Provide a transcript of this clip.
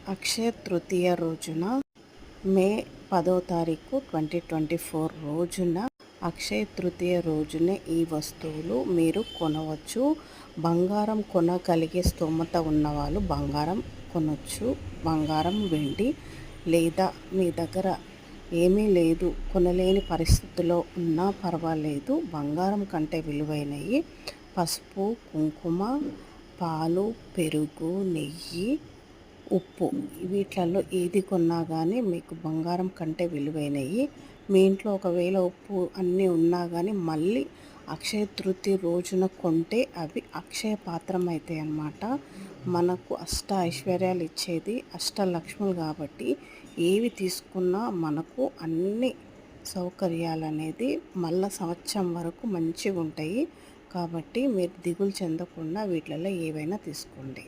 అక్షయ తృతీయ రోజున మే 10వ తారీఖు 2024 రోజున అక్షయ తృతీయ రోజునే ఈ వస్తువులు మీరు కొనవచ్చు. బంగారం కొనగలిగే స్తోమత ఉన్నవాళ్ళు బంగారం కొనవచ్చు. బంగారం, వెండి, లేదా మీ దగ్గర ఏమీ లేదు, కొనలేని పరిస్థితిలో ఉన్నా పర్వాలేదు. బంగారం కంటే విలువైనవి పసుపు, కుంకుమ, పాలు, పెరుగు, నెయ్యి, ఉప్పు. వీటిలలో ఏది కొన్నా కానీ మీకు బంగారం కంటే విలువైనవి. మీ ఇంట్లో ఒకవేళ ఉప్పు అన్నీ ఉన్నా కానీ మళ్ళీ అక్షయ తృతీయ రోజున కొంటే అవి అక్షయ పాత్రం అవుతాయి అన్నమాట. మనకు అష్ట ఐశ్వర్యాలు ఇచ్చేది అష్టలక్ష్ములు కాబట్టి ఏవి తీసుకున్నా మనకు అన్ని సౌకర్యాలు అనేది మళ్ళా సంవత్సరం వరకు మంచిగా ఉంటాయి. కాబట్టి మీరు దిగులు చెందకుండా వీటిలలో ఏవైనా తీసుకోండి.